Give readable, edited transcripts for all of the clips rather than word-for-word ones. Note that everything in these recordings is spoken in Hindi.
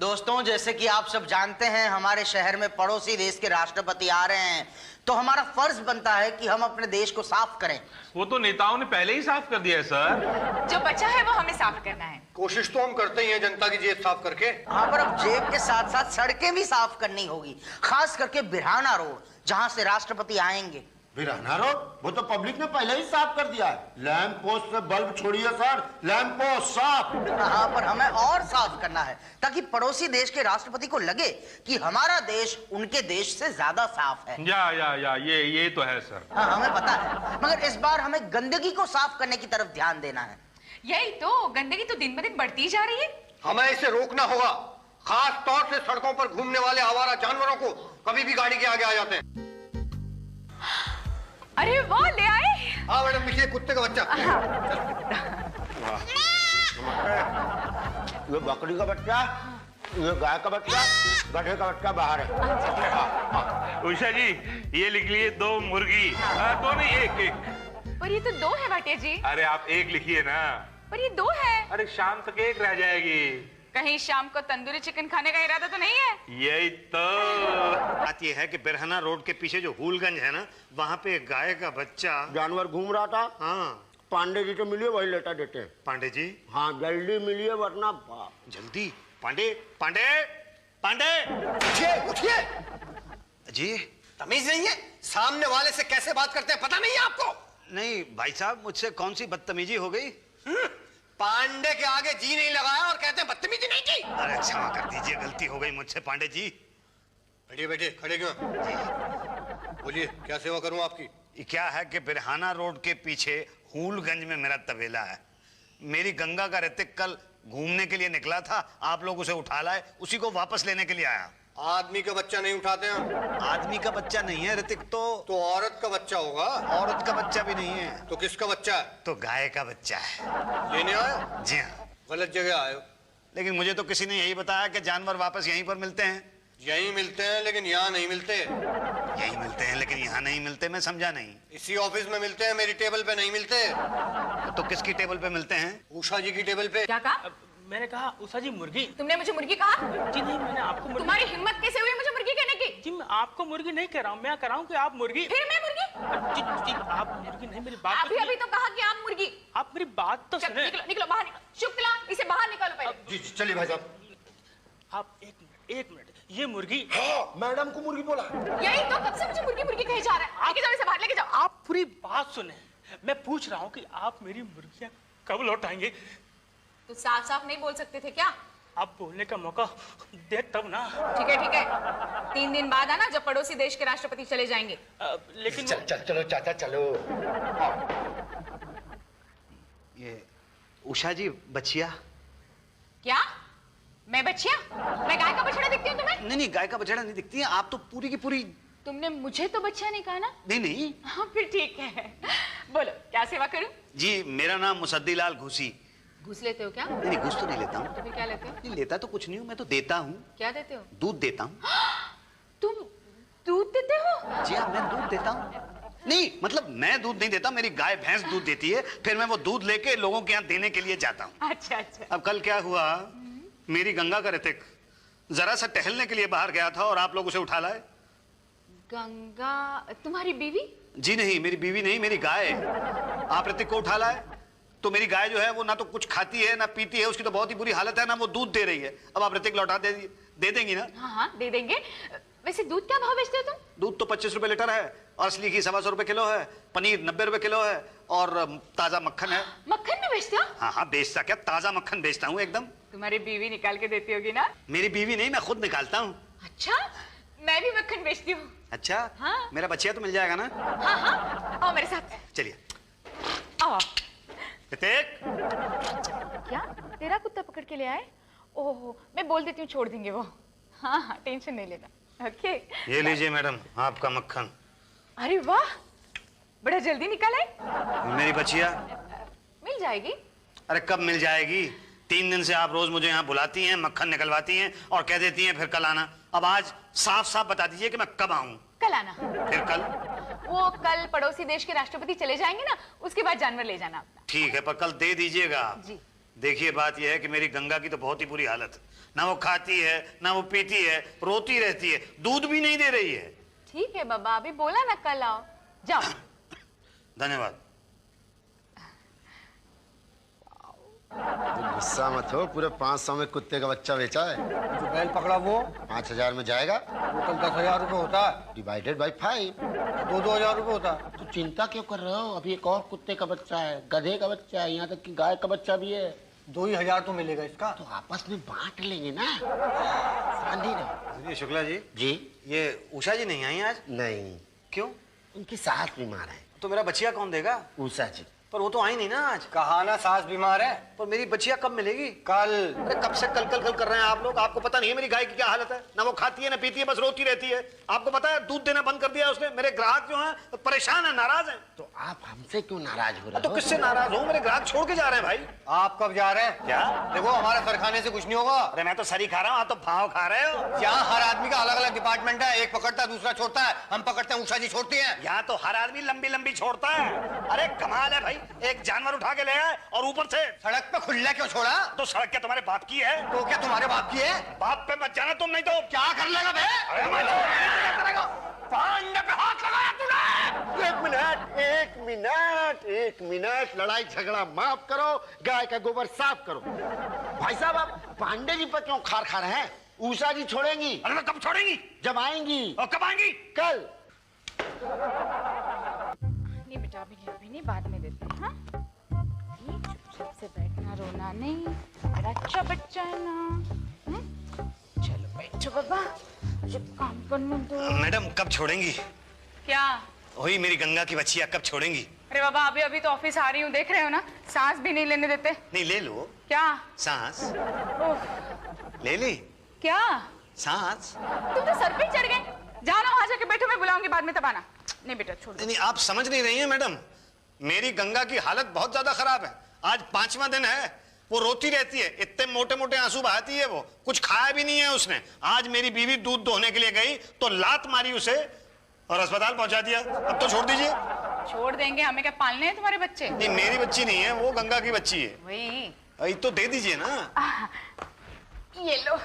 दोस्तों, जैसे कि आप सब जानते हैं, हमारे शहर में पड़ोसी देश के राष्ट्रपति आ रहे हैं, तो हमारा फर्ज बनता है कि हम अपने देश को साफ करें। वो तो नेताओं ने पहले ही साफ कर दिया है सर। जो बचा है वो हमें साफ करना है। कोशिश तो हम करते ही हैं जनता की जेब साफ करके। हाँ, पर अब जेब के साथ साथ सड़कें भी साफ करनी होगी, खास करके बिरहाना रोड, जहाँ से राष्ट्रपति आएंगे। बिरहाना रोड? वो तो पब्लिक ने पहले ही साफ कर दिया है। लैंप पोस्ट से बल्ब छोड़िए सर, लैंप पोस्ट साफ। हाँ, पर हमें और साफ करना है ताकि पड़ोसी देश के राष्ट्रपति को लगे कि हमारा देश उनके देश से ज्यादा साफ है। या ये तो है सर। हाँ, हमें पता है, मगर इस बार हमें गंदगी को साफ करने की तरफ ध्यान देना है। यही तो, गंदगी तो दिन ब दिन बढ़ती जा रही है। हमें इसे रोकना होगा, खास तौर से सड़कों पर घूमने वाले आवारा जानवरों को कभी भी गाड़ी के आगे आ जाते हैं। अरे वाह, ले आए। हाँ मैडम, देखिए कुत्ते का बच्चा। ये बकरी का बच्चा, ये गाय का बच्चा, गधे का बच्चा बाहर है। उषा जी, ये लिख लिए 2 मुर्गी। 2 नहीं, एक। पर ये तो 2 है भाटिया जी। अरे आप 1 लिखिए ना। पर ये 2 है। अरे शाम तक 1 रह जाएगी। कहीं शाम को तंदूरी चिकन खाने का इरादा तो नहीं है? यही तो बात ये है कि बिरहाना रोड के पीछे जो हूलगंज है ना, वहाँ पे एक गाय का बच्चा जानवर घूम रहा था। हाँ, पांडे जी तो मिलिए, वही लेटा देते हैं। पांडे जी। हाँ, जल्दी मिलिए वरना जल्दी। पांडे पांडे पांडे, उठिए उठिए। जी। तमीज नहीं है, सामने वाले से कैसे बात करते हैं पता नहीं है आपको? नहीं भाई साहब, मुझसे कौन सी बदतमीजी हो गई? पांडे के आगे जी नहीं लगाया और कहते हैं बदतमीजी नहीं की। अरे क्षमा कर दीजिए, गलती हो गई मुझसे पांडे जी। बैठिए बैठिए, खड़े क्यों? बोलिए, क्या सेवा करूं आपकी? ये क्या है कि बिरहाना रोड के पीछे हूलगंज में मेरा तबेला है। मेरी गंगा का ऋतिक कल घूमने के लिए निकला था, आप लोग उसे उठा लाए, उसी को वापस लेने के लिए आया। आदमी का बच्चा नहीं उठाते हम। आदमी का बच्चा नहीं है ऋतिक, तो औरत का बच्चा होगा। औरत का बच्चा भी नहीं है। तो किसका बच्चा है? तो गाय का बच्चा है। लेने आए? जी हाँ। गलत जगह आए हो। लेकिन मुझे तो किसी ने यही बताया कि जानवर वापस यहीं पर मिलते हैं। यहीं मिलते हैं लेकिन यहाँ नहीं मिलते। यहीं मिलते हैं लेकिन यहाँ नहीं मिलते, मैं समझा नहीं। इसी ऑफिस में मिलते हैं, मेरी टेबल पे नहीं मिलते। तो किसकी टेबल पे मिलते हैं? उषा जी की टेबल पे। क्या कहा? मैंने कहा उषा जी मुर्गी। तुमने मुझे मुर्गी कहा? जी नहीं, मैंने आपको मुर्गी। तुम्हारी हिम्मत कैसे हुई मुझे मुर्गी कहने की? जी मैं आपको मुर्गी नहीं कह रहा हूँ, मैं कह रहा हूँ कि आप मुर्गी। फिर मैं मुर्गी? जी जी, आप मुर्गी नहीं, मेरी बात अभी अभी तो कहा कि आप मुर्गी। आप मेरी बात तो सुने। निकलो निकलो, बाहर निकलो। शुक्ला, इसे बाहर निकालो पहले। जी चलिए भाई साहब। आप एक मिनट, ये मुर्गी। हाँ, मैडम को मुर्गी बोला। यही तो, कब से मुझे मुर्गी मुर्गी कहे जा रहा है। लेके जाओ इसे बाहर, लेके जाओ। आप पूरी बात सुने। मैं पूछ रहा हूँ कि आप मेरी मुर्गियाँ कब लौटाएंगे? तो साफ साफ नहीं बोल सकते थे क्या? आप बोलने का मौका दे तब ना। ठीक है ठीक है, 3 दिन बाद आना, जब पड़ोसी देश के राष्ट्रपति चले जाएंगे। लेकिन चलो चाचा चलो। ये उषा जी बचिया। क्या? मैं बच्चिया? मैं गाय का बछड़ा दिखती हूँ तुम्हें? नहीं, गाय का बछड़ा नहीं दिखती है आप तो, पूरी की पूरी। तुमने मुझे तो बच्चा नहीं कहा ना? नहीं। हाँ फिर ठीक है, बोलो क्या सेवा करूं? जी मेरा नाम मुसद्दीलाल घुसी। घूस लेते हो क्या? नहीं, घुस तो नहीं लेता हूँ। तो फिर क्या लेते हो? नहीं लेता तो कुछ नहीं हूँ, मैं तो देता हूँ। क्या देते हो? दूध देता हूँ। तुम दूध देते हो? जी हाँ, मैं दूध देता हूँ। नहीं मतलब मैं दूध नहीं देता, मेरी गाय भैंस दूध देती है, फिर मैं वो दूध लेके लोगों के यहाँ देने के लिए जाता हूँ। अच्छा अच्छा। अब कल क्या हुआ, मेरी गंगा का ऋतिक जरा सा टहलने के लिए बाहर गया था और आप लोग उसे उठा लाए। गंगा तुम्हारी बीवी? जी नहीं, मेरी बीवी नहीं, मेरी गाय। आप ऋतिक को उठा लाए तो मेरी गाय जो है वो ना तो कुछ खाती है ना पीती है, उसकी तो बहुत ही बुरी हालत है, ना वो दूध दे रही है। अब आप ऋतिक लौटा दे देंगी ना? हाँ हाँ दे देंगे। वैसे दूध क्या भाव बेचते हो तुम? दूध तो 25 रुपए लीटर है, और असली घी 125 रुपए किलो है, पनीर 90 रुपए किलो है, और ताजा मक्खन है। मक्खन भी बेचते हो? हाँ हाँ, बेचता क्या, ताजा मक्खन बेचता हूँ एकदम। तुम्हारी बीवी निकाल के देती होगी ना? मेरी बीवी नहीं, मैं खुद निकालता हूँ। अच्छा, मैं भी मक्खन बेचती हूँ। अच्छा हाँ। मेरा बच्चिया तो मिल जाएगा ना? हाँ हाँ, आओ मेरे साथ। चलिए। आओ। ऋतिक। क्या तेरा कुत्ता पकड़ के ले आए? ओहो, मैं बोल देती हूँ छोड़ देंगे वो। हाँ हाँ टेंशन नहीं लेना। ओके। ये लीजिए मैडम आपका मक्खन। अरे वाह, बड़ा जल्दी निकल आए। मेरी बच्चिया मिल जाएगी। अरे कब मिल जाएगी, 3 दिन से आप रोज मुझे यहाँ बुलाती हैं, मक्खन निकलवाती हैं और कह देती हैं फिर कल आना। अब आज साफ साफ बता दीजिए कि मैं कब आऊँ। कल आना। फिर कल? वो कल पड़ोसी देश के राष्ट्रपति चले जाएंगे ना, उसके बाद जानवर ले जाना अपना। ठीक है, पर कल दे दीजिएगा। जी। देखिए बात यह है कि मेरी गंगा की तो बहुत ही बुरी हालत है। ना वो खाती है, ना वो पीती है, रोती रहती है, दूध भी नहीं दे रही है। ठीक है बाबा, अभी बोला ना कल आओ, जाओ। धन्यवाद। गुस्सा मत हो, पूरे 500 में कुत्ते का बच्चा बेचा है। जो बैल पकड़ा वो 5000 में जाएगा, टोटल 10,000 रुपये होता है, डिवाइडेड बाई 5। 2-2 हजार रुपये होता है। तो चिंता क्यों कर रहे हो? अभी एक और कुत्ते का बच्चा है, गधे का बच्चा है, यहाँ तक कि गाय का बच्चा भी है। 2 ही हजार तो मिलेगा इसका। तो आपस में बांट लेंगे ना, शांति रहो। शुक्ला जी, ये उषा जी नहीं आई आज? नहीं, क्यों? उनकी सास बीमार है। तो मेरा बचिया कौन देगा? उषा जी। पर वो तो आई नहीं ना आज। कहा ना सास बीमार है। पर मेरी बचिया कब मिलेगी? कल। अरे कब से कल कल कल कर रहे हैं आप लोग? आपको पता नहीं है मेरी गाय की क्या हालत है? ना वो खाती है ना पीती है, बस रोती रहती है। आपको पता है दूध देना बंद कर दिया उसने। मेरे ग्राहक जो हैं परेशान है, नाराज हैं। तो आप हमसे क्यों नाराज हो रहे हो? तो किससे नाराज हूँ? मेरे ग्राहक छोड़ के जा रहे हैं भाई। आप कब जा रहे हैं? क्या? देखो हमारा सर खाने से कुछ नहीं होगा। अरे मैं तो सरी खा रहा हूँ, आप तो भाव खा रहे हो। यहाँ हर आदमी का अलग अलग डिपार्टमेंट है, एक पकड़ता है दूसरा छोड़ता है। हम पकड़ते हैं, उषा जी छोड़ती है। यहाँ तो हर आदमी लंबी लंबी छोड़ता है। अरे कमाल है भाई, एक जानवर उठा के ले आए और ऊपर से सड़क पे खुला क्यों छोड़ा? तो सड़क क्या तुम्हारे बाप की है? तो क्या तुम्हारे बाप की है? बाप पे मत जाना तुम, नहीं तो क्या कर लेगा बे? अरे मैं तो पांडे पे हाथ लगाया तूने। एक मिनट, लड़ाई झगड़ा माफ करो, गाय का गोबर साफ करो। भाई साहब, आप पांडे जी पर क्यों खार खा रहे हैं? उषा जी छोड़ेंगी। अरे तो कब छोड़ेंगी? जब आएंगी। और कब आएंगी? कल। नहीं बेटा, अभी नहीं, बाद में देते हैं। हाँ, चुपचाप से बैठना, रोना नहीं, मेरा अच्छा बच्चा है ना। चलो बैठो बाबा, मुझे काम करने दो। मैडम कब छोड़ेंगी? क्या? वही मेरी गंगा की बच्चिया कब छोड़ेंगी? अरे बाबा, अभी तो ऑफिस आ रही हूँ, देख रहे हो ना, सांस भी नहीं लेने देते। नहीं ले लो क्या? सांस। ओह, ले ली क्या? सांस। तुम तो सर पे चढ़ गए। जाओ ना, वहां जाके बैठो, मैं बुलाऊंगी बाद में, तब आना। नहीं बेटा, छोड़ दो। नहीं, आप समझ नहीं रही हैं मैडम, मेरी गंगा की हालत बहुत ज्यादा खराब है। आज 5वां दिन है, वो रोती रहती है, इतने मोटे मोटे आंसू बहाती है, वो कुछ खाया भी नहीं है उसने। आज मेरी बीवी दूध दोहने के लिए गई तो लात मारी उसे और अस्पताल पहुंचा दिया। अब तो छोड़ दीजिए। छोड़ देंगे, हमें क्या पालने हैं तुम्हारे बच्चे? नहीं, मेरी बच्ची नहीं है, वो गंगा की बच्ची है। वही तो दे दीजिए ना। ये लो।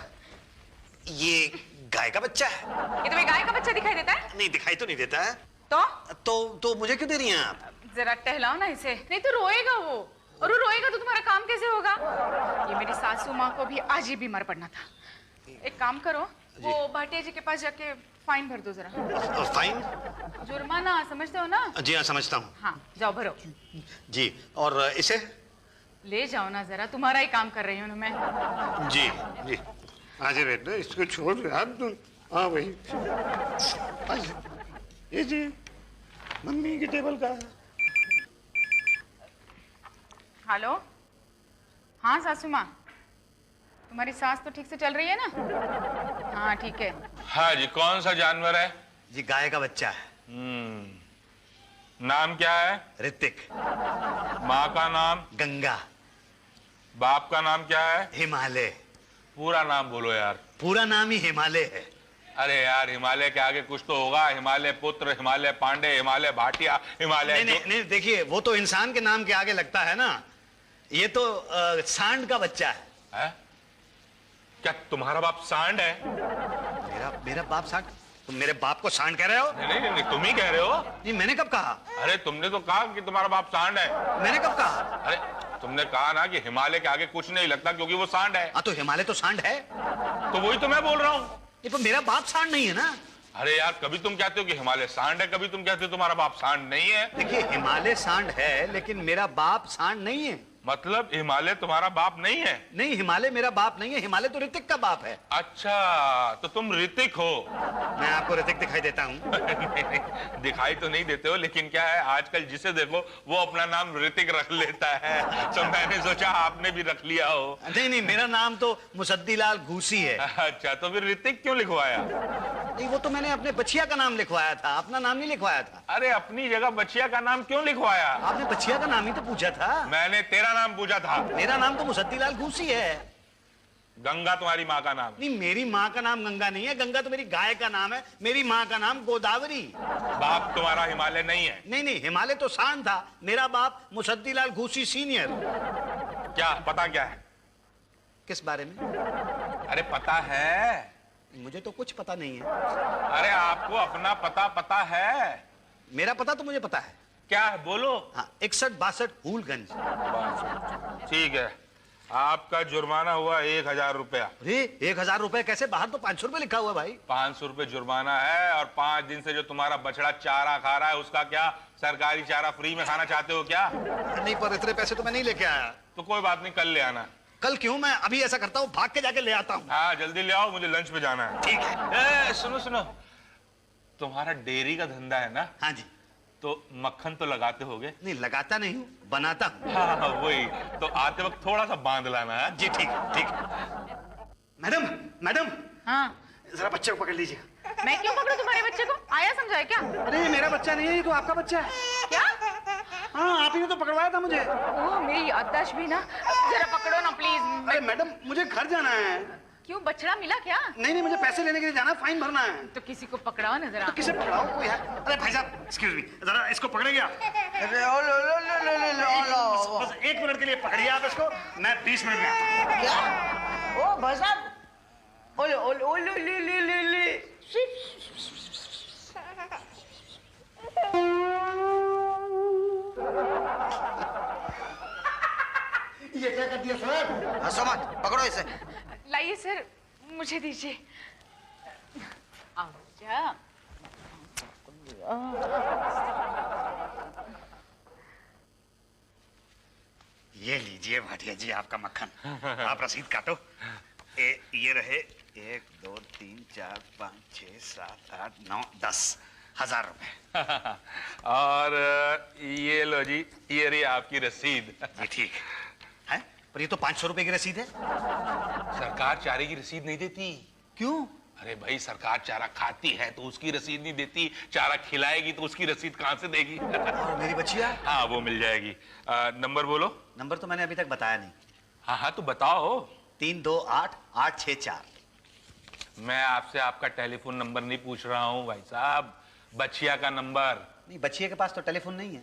ये गाय का बच्चा है? ये तुम्हें गाय का बच्चा दिखाई देता है? नहीं, दिखाई तो नहीं देता है। तो मुझे क्यों दे रही हैं आप? जरा टहलाओ ना इसे, नहीं तो रोएगा वो, और वो रोएगा तो तुम्हारा काम कैसे होगा? ये मेरी सासू माँ को भी आज ही बीमार पड़ना था। एक काम करो, वो भाटिया जी के पास जाके फाइन भर दो जरा। फाइन? जुर्माना, समझते हो ना? जी हाँ, समझता हूँ। हाँ, जाओ भरो। जी, और इसे ले जाओ ना जरा, तुम्हारा ही काम कर रही हूँ ना मैं। जी जी। आज बेटा इसको छोड़ यार तुम। हाँ भाई, ये जी मम्मी की टेबल का है। हेलो, हाँ सासू माँ, तुम्हारी सांस तो ठीक से चल रही है ना? हाँ ठीक है। हाँ जी, कौन सा जानवर है? जी गाय का बच्चा है। नाम क्या है? ऋतिक। माँ का नाम? गंगा। बाप का नाम क्या है? हिमालय। पूरा नाम बोलो यार। पूरा नाम ही हिमालय है। अरे यार, हिमालय के आगे कुछ तो होगा। हिमालय पुत्र, हिमालय पांडे, हिमालय भाटिया, हिमालय। नहीं, देखिए वो तो इंसान के नाम के आगे लगता है ना। ये तो सांड का बच्चा है। क्या तुम्हारा बाप सांड है? मेरा बाप सांड? तुम मेरे बाप को सांड कह रहे हो? नहीं, तुम ही कह रहे हो। नहीं, मैंने कब कहा? अरे तुमने तो कहा कि तुम्हारा बाप सांड है। मैंने कब कहा? अरे तुमने कहा ना कि हिमालय के आगे कुछ नहीं लगता क्योंकि वो सांड है। हाँ, तो हिमालय तो सांड है। तो वही तो मैं बोल रहा हूँ। ये तो मेरा बाप सांड नहीं है ना। अरे यार, कभी तुम कहते हो कि हिमालय सांड है, कभी तुम कहते हो तुम्हारा बाप सांड नहीं है। देखिए, हिमालय सांड है लेकिन मेरा बाप सांड नहीं है। मतलब हिमालय तुम्हारा बाप नहीं है? नहीं, हिमालय मेरा बाप नहीं है। हिमालय तो ऋतिक का बाप है। अच्छा, तो तुम ऋतिक हो। मैं आपको ऋतिक दिखाई देता हूँ? नहीं, दिखाई तो नहीं देते हो, लेकिन क्या है, आजकल जिसे देखो वो अपना नाम ऋतिक रख लेता है, तो मैंने सोचा आपने भी रख लिया हो। नहीं, मेरा नाम तो मुसद्दीलाल घूसी है। अच्छा, तो फिर ऋतिक क्यों लिखवाया? नहीं, वो तो मैंने अपने बच्चिया का नाम लिखवाया था, अपना नाम नहीं लिखवाया था। अरे अपनी जगह बच्चिया का नाम क्यों लिखवाया? आपने बच्चिया का नाम ही तो पूछा था। मैंने तेरा नाम पूछा था। मेरा नाम तो मुसद्दीलाल घूसी है। गंगा तुम्हारी माँ का नाम? नहीं, मेरी माँ का नाम गंगा नहीं है। गंगा तो मेरी गाय का नाम है। मेरी माँ का नाम गोदावरी। बाप तुम्हारा हिमालय नहीं है? नहीं, हिमालय तो सांड था। मेरा बाप मुसद्दीलाल घूसी सीनियर। क्या पता क्या है? किस बारे में? अरे पता है? मुझे तो कुछ पता नहीं है। अरे आपको अपना पता है? मेरा पता तो मुझे पता है। क्या है बोलो? हाँ, 61-62 हूलगंज। ठीक है, आपका जुर्माना हुआ 1000 रुपया। अरे 1000 रुपए कैसे? बाहर तो 500 रुपए लिखा हुआ भाई। 500 रुपए जुर्माना है, और 5 दिन से जो तुम्हारा बछड़ा चारा खा रहा है उसका क्या? सरकारी चारा फ्री में खाना चाहते हो क्या? नहीं, पर इतने पैसे तो मैं नहीं लेके आया। तो कोई बात नहीं, कल ले आना। कल क्यों? मैं अभी ऐसा करता हूँ, भाग के जाके ले आता हूँ। हाँ जल्दी ले आओ, मुझे लंच पे जाना है। ठीक है। सुनो, तुम्हारा डेयरी का धंधा है ना? हाँ जी। तो मक्खन तो लगाते होगे? नहीं, लगाता नहीं हूँ, बनाता हूँ। हाँ वही तो, आते वक्त थोड़ा सा बांध लाना है। जी ठीक है, ठीक है। मैडम हाँ, जरा बच्चे को पकड़ लीजिए। मैं क्यों पकड़ूं तुम्हारे बच्चे को? आया समझाए क्या? अरे ये मेरा बच्चा नहीं है, ये तो आपका बच्चा है। क्या? हाँ, आप ही ने तो पकड़वाया था मुझे। ओह, मेरी याददाश्त भी ना। जरा पकड़ो ना प्लीज। अरे मैडम, मुझे घर जाना है। क्यों, बछड़ा मिला क्या? नहीं, मुझे पैसे लेने के लिए जाना है, फाइन भरना है। तो किसी को पकड़ाओ ना जरा। तो किसे पकड़ाओ? कोई है? अरे भाई साहब, एक्सक्यूज मी, जरा इसको पकड़ेंगे आप? बस 1 मिनट के लिए पकड़िए आप इसको, मैं 20 मिनट में आता हूँ। क्या? ओ भाई साहब, ओले ओले ओले ले ले ले ले। ये क्या कर दिया सर? हंसो मत, पकड़ो इसे। लाइए सर, मुझे दीजिए। अच्छा, ये लीजिए भाटिया जी आपका मक्खन। आप रसीद काटो। ये रहे 1 2 3 4 5 6 7 8 9 10 1000 रुपए। और ये लो जी, ये रही आपकी रसीद। ये ठीक है? पर ये तो 500 रुपए की रसीद है। सरकार चारे की रसीद नहीं देती। क्यों? अरे भाई, सरकार चारा खाती है तो उसकी रसीद नहीं देती, चारा खिलाएगी तो उसकी रसीद कहाँ से देगी? और मेरी बच्चिया? हाँ वो मिल जाएगी। नंबर बोलो। नंबर तो मैंने अभी तक बताया नहीं। हाँ तो बताओ। 328-864। मैं आपसे आपका टेलीफोन नंबर नहीं पूछ रहा हूँ भाई साहब, बच्चिया का नंबर। नहीं, बच्चिया के पास तो टेलीफोन नहीं है।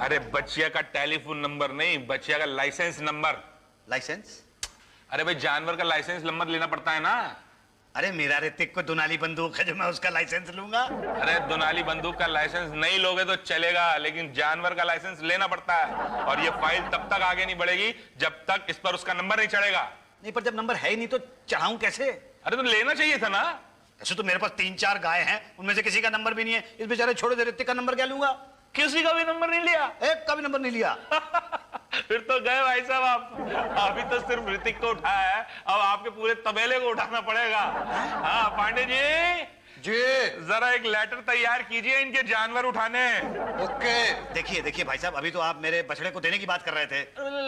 अरे बच्चिया का टेलीफोन नंबर नहीं, बच्चिया का लाइसेंस नंबर। लाइसेंस? अरे भाई, जानवर का लाइसेंस नंबर लेना पड़ता है ना। अरे मेरा ऋतिक को दुनाली बंदूक है जो मैं उसका लाइसेंस लूंगा। अरे दुनाली बंदूक का लाइसेंस नहीं लोगे तो चलेगा, लेकिन जानवर का लाइसेंस लेना पड़ता है। और ये फाइल तब तक आगे नहीं बढ़ेगी जब तक इस पर उसका नंबर नहीं चढ़ेगा। नहीं, पर जब नंबर है ही नहीं तो चढ़ाऊं कैसे? अरे तो लेना चाहिए था ना। ऐसे तो मेरे पास 3-4 गाय हैं, उनमें से किसी का नंबर भी नहीं है। इस बेचारे छोड़े दे ऋतिक का नंबर क्या लूंगा? किसी का भी नंबर नहीं लिया? एक का भी नंबर नहीं लिया। फिर तो गए भाई साहब आप। अभी तो सिर्फ ऋतिक को उठाया है, अब आपके पूरे तबेले को उठाना पड़ेगा। हाँ पांडे जी, जरा एक लेटर तैयार कीजिए इनके जानवर उठाने। ओके। देखिए भाई साहब, अभी तो आप मेरे बछड़े को देने की बात कर रहे थे।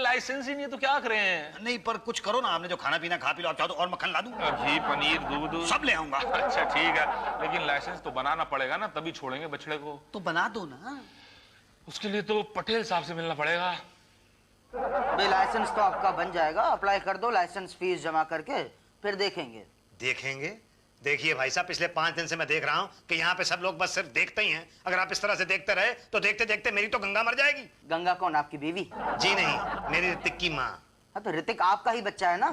लाइसेंस ही नहीं है तो क्या करें? नहीं, पर कुछ करो ना, आपने जो खाना पीना खा पी लो। चाहो तो और मक्खन ला दूं? घी पनीर दूध सब ले आऊंगा। अच्छा ठीक है, लेकिन लाइसेंस तो बनाना पड़ेगा ना, तभी छोड़ेंगे बछड़े को। तो बना दो ना। उसके लिए तो पटेल साहब से मिलना पड़ेगा। भाई लाइसेंस तो आपका बन जाएगा, अप्लाई कर दो, लाइसेंस फीस जमा करके फिर देखेंगे। देखिए भाई साहब, पिछले 5 दिन से मैं देख रहा हूँ कि यहाँ पे सब लोग बस सिर्फ देखते ही हैं। अगर आप इस तरह से देखते रहे तो देखते देखते मेरी तो गंगा मर जाएगी। गंगा कौन, आपकी बीवी? जी नहीं, मेरी ऋतिक की माँ। हाँ तो ऋतिक आपका ही बच्चा है ना।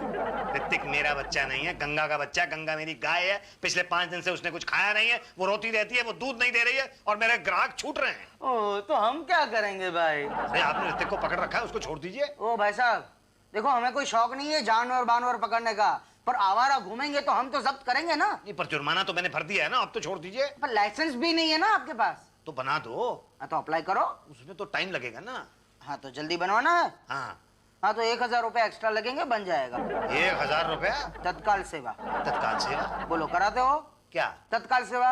ऋतिक मेरा बच्चा नहीं है, गंगा का बच्चा। गंगा मेरी गाय है। पिछले 5 दिन से उसने कुछ खाया नहीं है, वो रोती रहती है, वो दूध नहीं दे रही है, और मेरे ग्राहक छूट रहे हैं। ओ तो हम क्या करेंगे भाई? अरे आपने ऋतिक को पकड़ रखा है, उसको छोड़ दीजिए। ओ भाई साहब देखो, हमें कोई शौक नहीं है जानवर बानवर पकड़ने का, पर आवारा घूमेंगे तो हम तो जब्त करेंगे ना। नहीं, पर जुर्माना तो मैंने भर दिया है ना, अब तो छोड़ दीजिए। पर लाइसेंस भी नहीं है ना आपके पास। तो बना दो। हाँ तो अप्लाई करो। उसमें तो टाइम लगेगा ना। हाँ तो जल्दी बनवाना है। हाँ तो 1000 रुपए एक्स्ट्रा लगेंगे, बन जाएगा। 1000 रुपया? तत्काल सेवा। तत्काल सेवा? बोलो कराते हो क्या? तत्काल सेवा।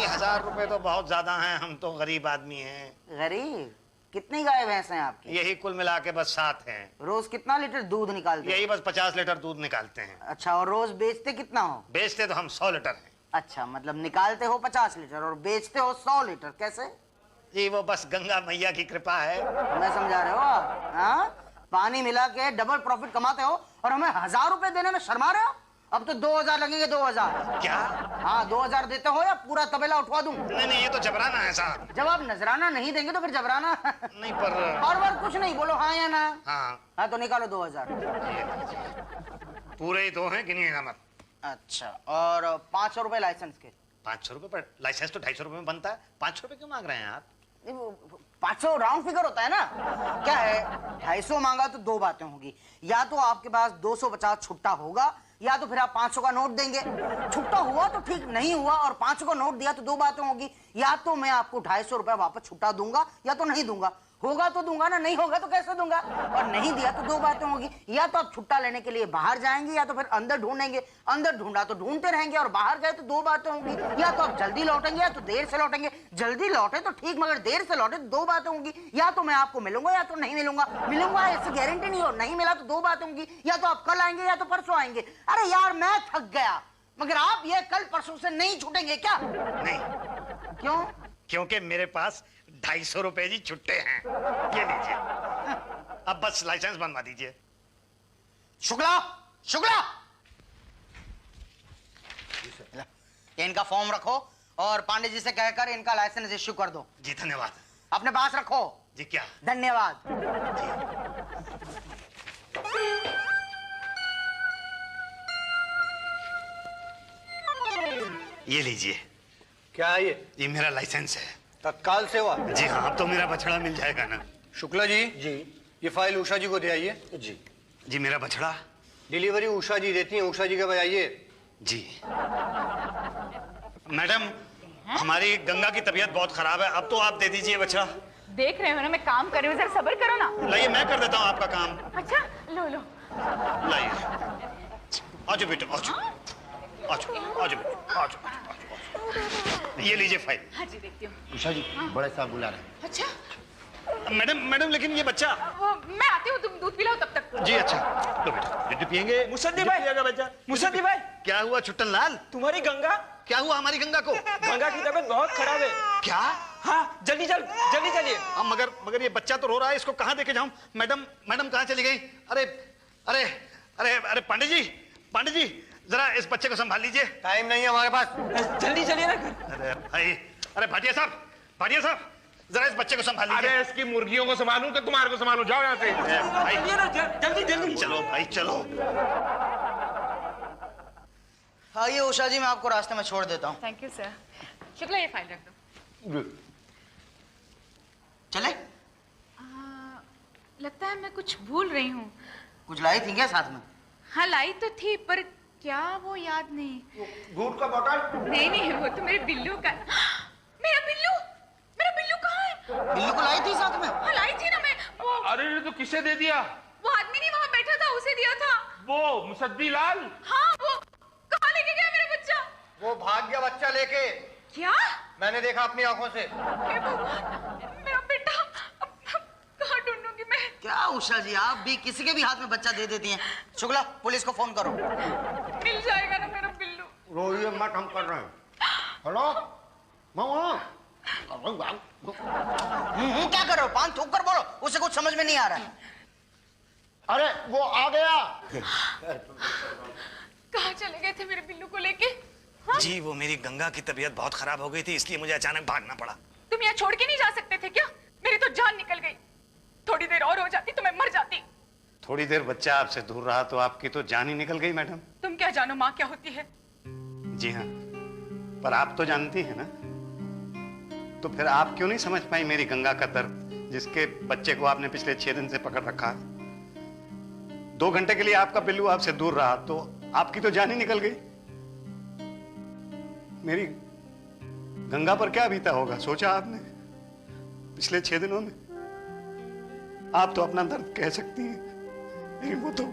1000 रुपए तो बहुत ज्यादा हैं, हम तो गरीब आदमी हैं। गरीब? कितनी गाय भैंस हैं आपकी? यही कुल मिला के बस 7 हैं। रोज कितना लीटर दूध निकालते? यही बस 50 लीटर दूध निकालते हैं। अच्छा, और रोज बेचते कितना हो? बेचते तो हम 100 लीटर हैं। अच्छा, मतलब निकालते हो 50 लीटर और बेचते हो 100 लीटर, कैसे? जी वो बस गंगा मैया की कृपा है। हमें समझा रहे हो आप? हाँ, पानी मिला के डबल प्रॉफिट कमाते हो और हमें 1000 रुपए देने में शर्मा रहे हो। अब तो 2000 लगेंगे, 2000। क्या? हाँ 2000 देते हो या पूरा तबेला उठवा दूं? नहीं नहीं, ये तो जबराना है साहब। जब आप नजराना नहीं देंगे तो फिर जबराना। नहीं पर और कुछ नहीं, बोलो हाँ या ना। हाँ तो निकालो 2000। पूरे ही दो हैं, गिनिएगा मत। अच्छा, और 500 रुपए लाइसेंस के। 500 रुपए पर लाइसेंस तो 250 रुपए में बनता है, 500 रुपए क्यों मांग रहे हैं आप? 500 राउंड फिगर होता है ना। क्या है, 250 मांगा तो दो बातें होगी, या तो आपके पास 250 छुट्टा होगा, या तो फिर आप 500 का नोट देंगे। छुट्टा हुआ तो ठीक, नहीं हुआ और 500 का नोट दिया तो दो बातें होगी, या तो मैं आपको 250 रुपए वापस छुट्टा दूंगा या तो नहीं दूंगा। होगा तो दूंगा ना, नहीं होगा तो कैसे दूंगा? और नहीं दिया तो दो बातें होगी, या तो आप छुट्टा लेने के लिए बाहर जाएंगे या तो फिर अंदर ढूंढेंगे। अंदर ढूंढा तो ढूंढते रहेंगे और बाहर गए तो दो बातें होंगी, या तो आप जल्दी लौटेंगे या तो देर से लौटेंगे। जल्दी लौटे तो ठीक, मगर देर से लौटे तो दो बातें होंगी, या तो मैं आपको मिलूंगा या तो नहीं मिलूंगा। मिलूंगा ऐसी गारंटी नहीं हो, नहीं मिला तो दो बातें होंगी, या तो आप कल आएंगे या तो परसों आएंगे। अरे यार मैं थक गया, मगर आप ये कल परसों से नहीं छूटेंगे क्या? नहीं। क्यों? क्योंकि मेरे पास 250 रुपए जी छुट्टे हैं। ये लीजिए, अब बस लाइसेंस बनवा दीजिए। शुक्ला, शुक्ला, ये इनका फॉर्म रखो और पांडे जी से कहकर इनका लाइसेंस इश्यू कर दो। जी धन्यवाद। अपने पास रखो। जी क्या? धन्यवाद। ये लीजिए। क्या है ये मेरा लाइसेंस है। तत्काल सेवा? जी हाँ, अब तो मेरा बछड़ा मिल जाएगा ना। शुक्ला जी, ये फाइल उषा जी को दे आइए। जी मेरा बछड़ा? डिलीवरी उषा जी देती हैं, उषा जी के बजाइए। जी मैडम, हमारी गंगा की तबीयत बहुत खराब है, अब तो आप दे दीजिए बछड़ा। देख रहे हो ना मैं काम कर रही हूँ, जरा सब्र करो ना। लाइए, मैं कर देता हूँ आपका काम। अच्छा लो लो। लाइए, आजो बेटा, आजो आजो आजो बेटा, आजो आजो। ये लीजिए फाइल। हाँ जी देखती हूँ। उषा जी, बड़े साहब बुला रहे हैं। अच्छा मैडम मैडम, लेकिन ये बच्चा। वो मैं आती हूँ, तुम दूध पिलाओ तब तक। जी अच्छा, लो बेटा, दूध पियेंगे। मुसद्दी भाई, बच्चा। मुसद्दी भाई, क्या हुआ छुट्टन लाल? तुम्हारी गंगा, क्या हुआ हमारी गंगा को? गंगा की तबीयत बहुत खराब है। क्या? हाँ जल्दी चलिए। अब मगर ये बच्चा तो रो रहा है, इसको कहाँ लेके जाऊं? मैडम कहाँ चली गई? अरे अरे अरे अरे पांडे जी जरा इस बच्चे को संभाल लीजिए। टाइम नहीं है हमारे पास। जल्दी चलिए ना। अरे भाई, अरे भाटिया साहब जरा इस बच्चे को संभाल लीजिए। अरे इसकी मुर्गियों को संभालूं कि तुम्हारे को संभालूं? जाओ यहाँ से। भाई चलिए ना, जल्दी। चलो भाई चलो। आइए उषा जी, मैं आपको रास्ते में छोड़ देता हूँ। Thank you sir. शुक्ला ये फाइल रख दो। चले? लगता है मैं कुछ भूल रही हूँ। कुछ लाई थी क्या साथ में? हाँ लाई तो थी, पर क्या वो याद नहीं। दूध का बोतल? नहीं वो तो मेरे बिल्लू का। मेरा बिल्लू कहाँ है? बिल्लू को लाई थी साथ में? हाँ लाई थी ना मैं। वो अरे तो किसे दे दिया? वो आदमी नहीं वहाँ बैठा था, उसे दिया था। वो मुसद्दी लाल? हाँ वो कहाँ लेके गया मेरा बच्चा? वो भाग गया बच्चा लेके। क्या? मैंने देखा अपनी आंखों से। हे भगवान, मेरा बेटा अब कहाँ ढूंढूंगी मैं? क्या उषा जी, आप भी किसी के भी हाथ में बच्चा दे देती हैं। शुक्ला, पुलिस को फोन करो। मिल जाएगा ना मेरा बिल्लू? रोइए मत, हम कर रहे हैं। हेलो मामा। क्या कर रहे हो? पान थूक कर बोलो, उसे कुछ समझ में नहीं आ रहा है। अरे वो आ गया। कहाँ चले गए थे मेरे बिल्लू को लेके? हाँ? जी वो मेरी गंगा की तबीयत बहुत खराब हो गई थी, इसलिए मुझे अचानक भागना पड़ा। तुम यहाँ छोड़ के नहीं जा सकते थे क्या? मेरी तो जान निकल गई। थोड़ी देर और हो जाती तो मैं मर जाती। थोड़ी देर बच्चा आपसे दूर रहा तो आपकी तो जान ही निकल गई मैडम। तुम क्या जानो माँ क्या होती है? जी हाँ, पर आप तो जानती हैं ना, तो फिर आप क्यों नहीं समझ पाई मेरी गंगा का दर्द, जिसके बच्चे को आपने पिछले 6 दिन से पकड़ रखा है। 2 घंटे के लिए आपका बिल्लू आपसे दूर रहा तो आपकी तो जान ही निकल गई। मेरी गंगा पर क्या बीता होगा, सोचा आपने पिछले 6 दिनों में? आप तो अपना दर्द कह सकती हैं, लेकिन वो तो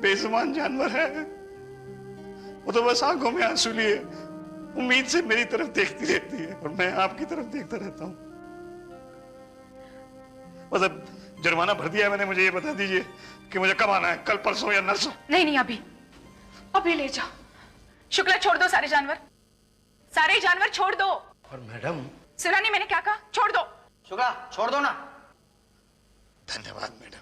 बेजुबान जानवर है। वो तो बस आंखों में आंसू लिए उम्मीद से मेरी तरफ देखती रहती है और मैं आपकी तरफ देखता रहता हूं। मतलब जुर्माना भर दिया मैंने, मुझे ये बता दीजिए कि मुझे कब आना है, कल परसों या नरसों? नहीं अभी ले जाओ। शुक्ला छोड़ दो सारे जानवर छोड़ दो। और मैडम, सुना नहीं मैंने क्या कहा? छोड़ दो। शुक्ला छोड़ दो ना। धन्यवाद मैडम।